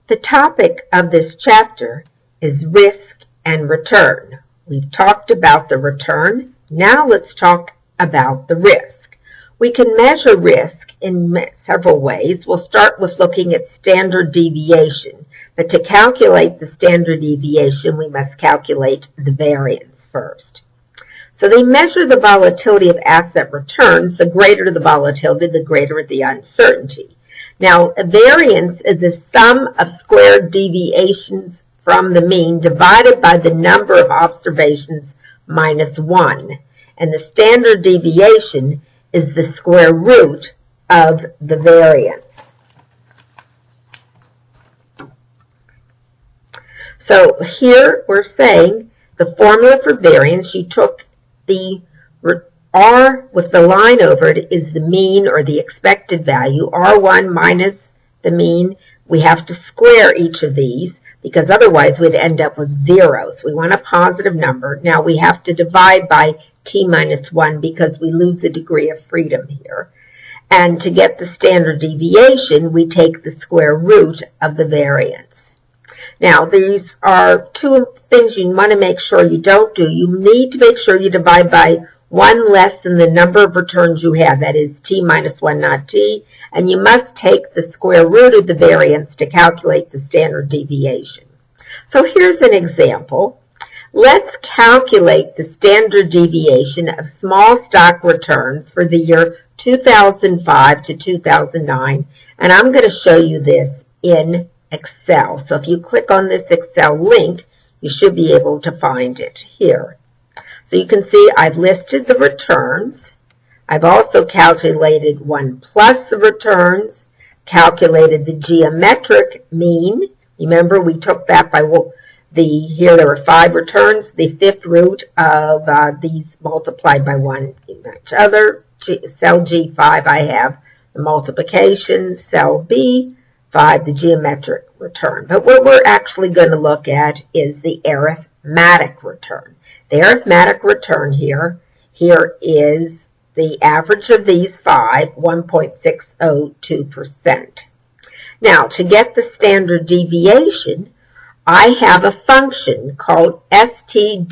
The topic of this chapter is risk and return. We've talked about the return. Now let's talk about the risk. We can measure risk in several ways. We'll start with looking at standard deviation. But to calculate the standard deviation, we must calculate the variance first. So they measure the volatility of asset returns. The greater the volatility, the greater the uncertainty. Now, a variance is the sum of squared deviations from the mean divided by the number of observations minus 1. And the standard deviation is the square root of the variance. So here we're saying the formula for variance, you took the R with the line over it is the mean or the expected value. R1 minus the mean. We have to square each of these because otherwise we'd end up with 0. So we want a positive number. Now we have to divide by t minus 1 because we lose a degree of freedom here. And to get the standard deviation, we take the square root of the variance. Now, these are two things you want to make sure you don't do. You need to make sure you divide by 1 less than the number of returns you have. That is t minus 1, not t. And you must take the square root of the variance to calculate the standard deviation. So here's an example. Let's calculate the standard deviation of small stock returns for the year 2005 to 2009. And I'm going to show you this in Excel. So if you click on this Excel link, you should be able to find it here. So you can see I've listed the returns. I've also calculated 1 plus the returns, calculated the geometric mean. Remember, we took that by here there were 5 returns. The fifth root of these multiplied by 1 each other. Cell G5, I have the multiplication. Cell B5, the geometric return. But what we're actually going to look at is the arithmetic return. The arithmetic return here is the average of these 5, 1.602%. Now, to get the standard deviation, I have a function called stdev.s.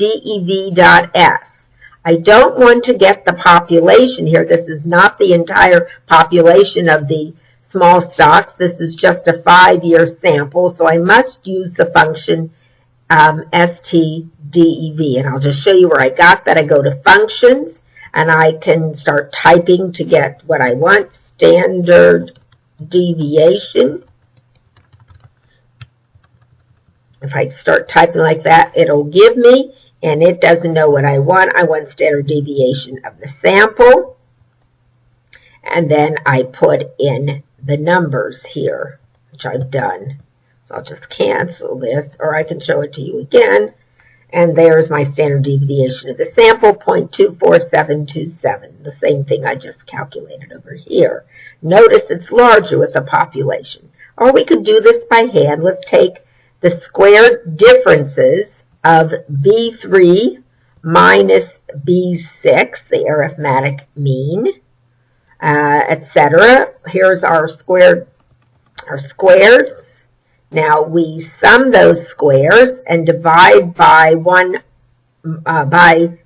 I don't want to get the population here. This is not the entire population of the small stocks. This is just a 5-year sample, so I must use the function stdev. And I'll just show you where I got that. I go to functions, and I can start typing to get what I want, standard deviation. If I start typing like that, it'll give me, and it doesn't know what I want. I want standard deviation of the sample. And then I put in the numbers here, which I've done. So I'll just cancel this, or I can show it to you again. And there's my standard deviation of the sample, 0.24727, the same thing I just calculated over here. Notice it's larger with the population. Or we could do this by hand. Let's take the squared differences of B3 minus B6, the arithmetic mean, etc. Here's our squares. Now we sum those squares and divide by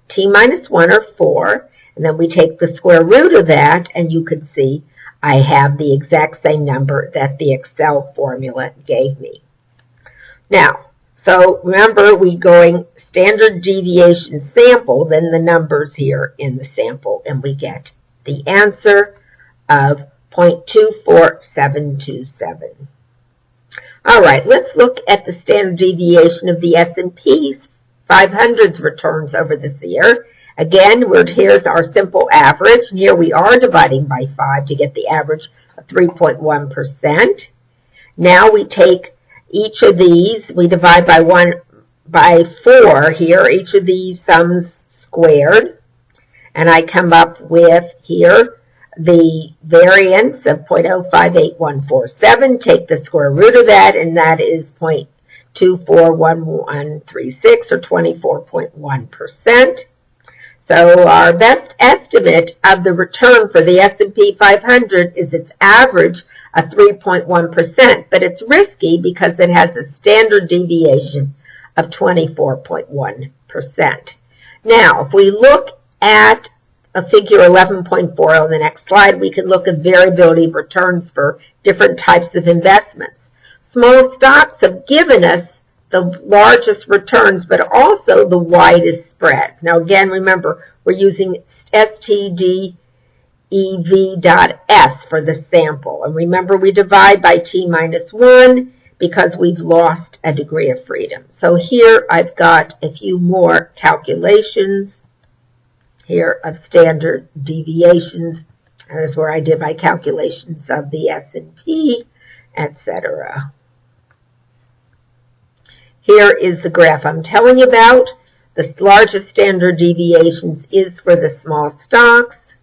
t minus 1 or 4, and then we take the square root of that, and you could see I have the exact same number that the Excel formula gave me. Now, so remember, we going standard deviation sample, then the numbers here in the sample, and we get the answer of 0.24727. All right, let's look at the standard deviation of the S&P's 500's returns over this year. Again, here's our simple average, and here we are dividing by 5 to get the average of 3.1%. Now we take each of these, we divide by 4 here, each of these sums squared, and I come up with here the variance of 0.058147, take the square root of that, and that is 0.241136, or 24.1%. So our best estimate of the return for the S&P 500 is its average of 3.1%, but it's risky because it has a standard deviation of 24.1%. Now, if we look at a figure 11.4 on the next slide, we can look at variability of returns for different types of investments. Small stocks have given us the largest returns, but also the widest spreads. Now, again, remember, we're using STDEV.S for the sample. And remember, we divide by T-1 because we've lost a degree of freedom. So here I've got a few more calculations here of standard deviations. There's where I did my calculations of the S&P, etc. Here is the graph I'm telling you about. The largest standard deviations is for the small stocks.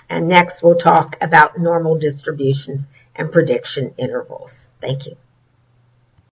And next we'll talk about normal distributions and prediction intervals. Thank you.